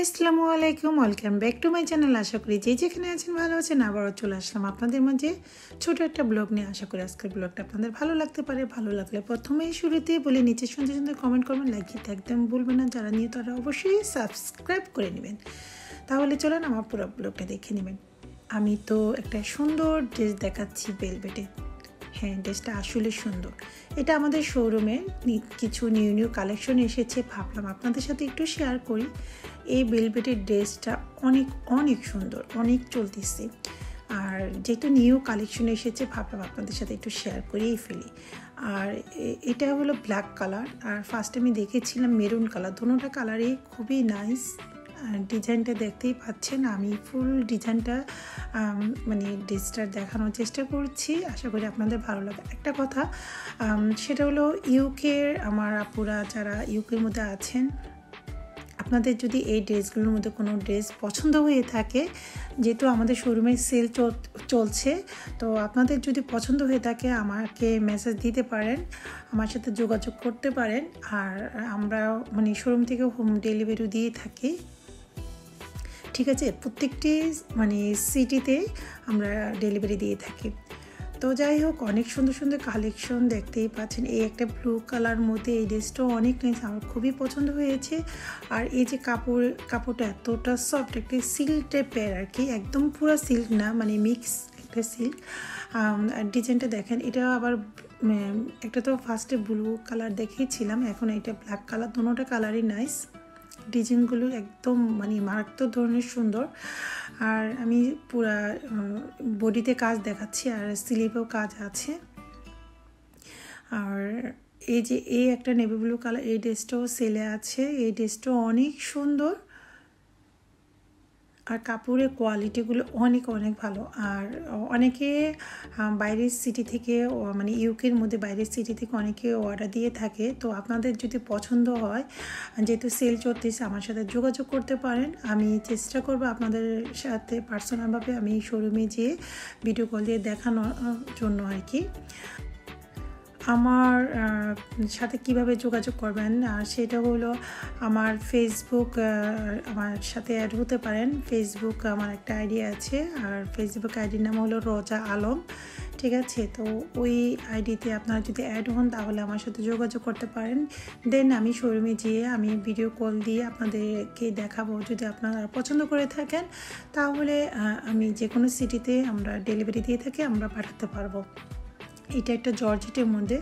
আসসালামু আলাইকুম, welcome back to my channel. আশা করি যেখানে আছেন ভালো আছেন। আবারও চলে আসলাম আপনাদের মাঝে ছোট একটা ব্লগ নিয়ে। আশা করি আজকের ব্লগটা আপনাদের ভালো লাগতে পারে। ভালো লাগলে প্রথমেই শুরুতেই বলে নিচে সুন্দর সুন্দর কমেন্ট করবেন, লাইক দিতে একদম ভুলবেন না। যারা নিয়ে তারা অবশ্যই সাবস্ক্রাইব করে নেবেন। তাহলে চলেন আমার পুরো ব্লগটা দেখে নেবেন। আমি তো একটা সুন্দর ড্রেস দেখাচ্ছি ভেলভেটে। হ্যাঁ, ড্রেসটা আসলে সুন্দর। এটা আমাদের শোরুমে কিছু নিউ কালেকশন এসেছে, ভাবলাম আপনাদের সাথে একটু শেয়ার করি। এই ভেলভেটের ড্রেসটা অনেক সুন্দর, অনেক চলতেছে। আর যেহেতু নিউ কালেকশন এসেছে, ভাবলাম আপনাদের সাথে একটু শেয়ার করেই ফেলি। আর এটা হলো ব্ল্যাক কালার, আর ফার্স্ট আমি দেখেছিলাম মেরুন কালার। দুটোটা কালারই খুবই নাইস। ডিজাইনটা দেখতেই পাচ্ছেন। আমি ফুল ডিজাইনটা ড্রেসটার দেখানোর চেষ্টা করছি। আশা করি আপনাদের ভালো লাগে। একটা কথা, সেটা হলো ইউকের আমার আপুরা যারা ইউকের মধ্যে আছেন, আপনাদের যদি এই ড্রেসগুলোর মধ্যে কোনো ড্রেস পছন্দ হয়ে থাকে, যেহেতু আমাদের শোরুমে সেল চলছে, তো আপনাদের যদি পছন্দ হয়ে থাকে আমাকে মেসেজ দিতে পারেন, আমার সাথে যোগাযোগ করতে পারেন। আর আমরা শোরুম থেকে হোম ডেলিভারি দিয়ে থাকি, ঠিক আছে। প্রত্যেকটি সিটিতে আমরা ডেলিভারি দিয়ে থাকি। তো যাই হোক, অনেক সুন্দর সুন্দর কালেকশন দেখতেই পাচ্ছেন। এই একটা ব্লু কালার মধ্যে এই ড্রেসটাও অনেক নাইস, আমার খুবই পছন্দ হয়েছে। আর এই যে কাপড়টা এতটা সফট, একটা সিল্ক টাইপের আর কি, একদম পুরো সিল্ক না, মিক্স একটা সিল্ক। ডিজাইনটা দেখেন, এটা আবার একটা তো ফার্স্টে ব্লু কালার দেখিয়েছিলাম, এখন এটা ব্ল্যাক কালার। দুটোটা কালারই নাইস। ডিজাইনগুলো একদম মারাত্মক ধরনের সুন্দর। আর আমি পুরা বডিতে কাজ দেখাচ্ছি, আর স্লিভেও কাজ আছে। আর এই একটা নেভি ব্লু কালার, এই ড্রেসটাও সেলে আছে। এই ড্রেসটাও অনেক সুন্দর, আর কাপড়ের কোয়ালিটিগুলো অনেক ভালো। আর অনেকে বাইরের সিটি থেকে ইউকের মধ্যে বাইরের সিটি থেকে অনেকে অর্ডার দিয়ে থাকে। তো আপনাদের যদি পছন্দ হয়, যেহেতু সেল চলতেছে, আমার সাথে যোগাযোগ করতে পারেন। আমি চেষ্টা করব আপনাদের সাথে পার্সোনালভাবে আমি শোরুমে যেয়ে ভিডিও কল দিয়ে দেখানোর জন্য আর কি। আমার সাথে কিভাবে যোগাযোগ করবেন, সেটা হলো আমার ফেসবুক, আমার সাথে অ্যাড হতে পারেন। ফেসবুক আমার একটা আইডি আছে, আর ফেসবুক আইডির নাম হলো রোজা আলম, ঠিক আছে। তো ওই আইডিতে আপনারা যদি অ্যাড হন, তাহলে আমার সাথে যোগাযোগ করতে পারেন। দেন আমি শোরুমে যেয়ে আমি ভিডিও কল দিয়ে আপনাদেরকে দেখাবো। যদি আপনারা পছন্দ করে থাকেন, তাহলে আমি যে কোনো সিটিতে আমরা ডেলিভারি দিয়ে থাকি, আমরা পাঠাতে পারবো। এটা একটা জর্জেটের মধ্যে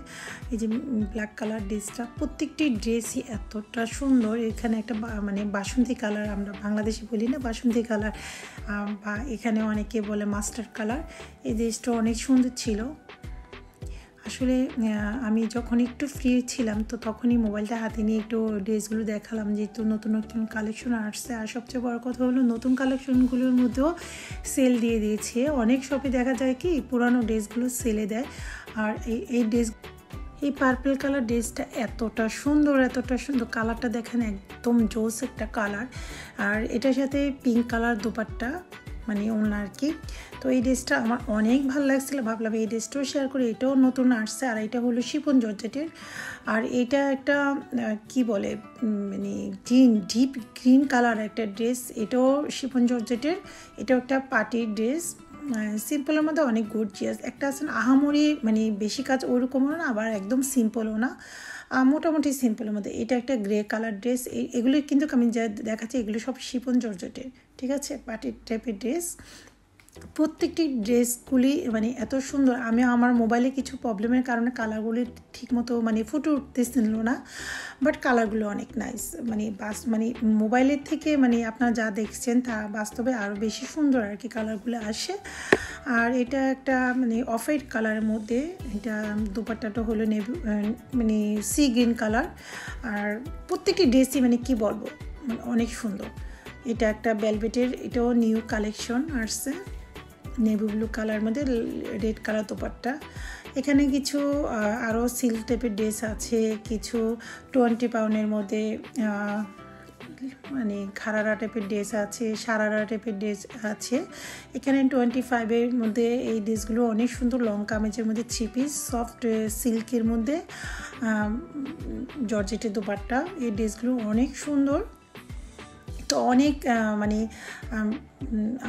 এই যে ব্ল্যাক কালার ড্রেসটা, প্রত্যেকটি ড্রেসই এতটা সুন্দর। এখানে একটা বাসন্তী কালার, আমরা বাংলাদেশে বলি না বাসন্তী কালার, বা এখানে অনেকে বলে মাস্টার্ড কালার। এই ড্রেসটা অনেক সুন্দর ছিল। আসলে আমি যখন একটু ফ্রি ছিলাম, তো তখনই মোবাইলটা হাতে নিয়ে একটু ড্রেসগুলো দেখালাম, যেহেতু নতুন কালেকশন আসছে। আর সবচেয়ে বড় কথা হলো, নতুন কালেকশনগুলোর মধ্যেও সেল দিয়ে দিয়েছে। অনেক শপে দেখা যায় কি পুরানো ড্রেসগুলো সেলে দেয়। আর এই পার্পল কালার ড্রেসটা এতটা সুন্দর, কালারটা দেখেন, একদম জোস একটা কালার। আর এটার সাথে পিঙ্ক কালার দোপাট্টা, ওনা আর কি। তো এই ড্রেসটা আমার অনেক ভালো লাগছিল, ভাবলাম এই ড্রেসটাও শেয়ার করি। এটাও নতুন আসছে, আর এটা হলো শিফন জর্জেটের। আর এটা একটা কি বলে ডিপ গ্রিন কালার একটা ড্রেস, এটাও শিফন জর্জেটের। এটাও একটা পার্টির ড্রেস, সিম্পলের মধ্যে অনেক গর্জিয়াস। একটা আছেন আহামরি বেশি কাজ ওরকমও না, আবার একদম সিম্পলও না, মোটামুটি সিম্পলের মধ্যে। এটা একটা গ্রে কালার ড্রেস। এগুলো কিন্তু আমি যা দেখাচ্ছি, এগুলো সব শিফন জর্জেটের, ঠিক আছে, পার্টি টাইপের ড্রেস। প্রত্যেকটি ড্রেসগুলি এত সুন্দর। আমি আমার মোবাইলে কিছু প্রবলেমের কারণে কালারগুলি ঠিকমতো ফুটে উঠতেছিল না, বাট কালারগুলো অনেক নাইস। মোবাইলের থেকে আপনারা যা দেখছেন তা বাস্তবে আরও বেশি সুন্দর আর কি কালারগুলো আসে। আর এটা একটা অফ হোয়াইট কালারের মধ্যে, এটা দুপাট্টাটা হলো সি গ্রিন কালার। আর প্রত্যেকটি ড্রেসই কি বলবো, অনেক সুন্দর। এটা একটা ভেলভেটের, এটাও নিউ কালেকশন আসছে, নেভি ব্লু কালার মধ্যে রেড কালার দোপাট্টা। এখানে কিছু আরও সিল্ক টাইপের ড্রেস আছে, কিছু 20 পাউন্ডের মধ্যে খারারা টাইপের ড্রেস আছে, সারারা টাইপের ড্রেস আছে। এখানে 25-এর মধ্যে এই ড্রেসগুলো অনেক সুন্দর, লং কামিজের মধ্যে 3 পিস, সফট সিল্কের মধ্যে জর্জেটের দোপাট্টা। এই ড্রেসগুলো অনেক সুন্দর। তো অনেক মানে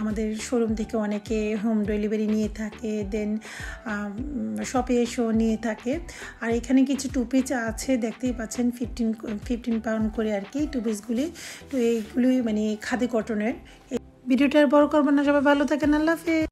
আমাদের শোরুম থেকে অনেকে হোম ডেলিভারি নিয়ে থাকে, দেন শপে এসেও নিয়ে থাকে। আর এখানে কিছু টু পিস আছে, দেখতেই পাচ্ছেন 15 পাউন্ড করে আর কি টু পিসগুলি। তো এইগুলি মানে খাদি কটনের। ভিডিওটা আর বড় করবো না, সবাই ভালো থাকেন, আল্লাহ হাফেজ।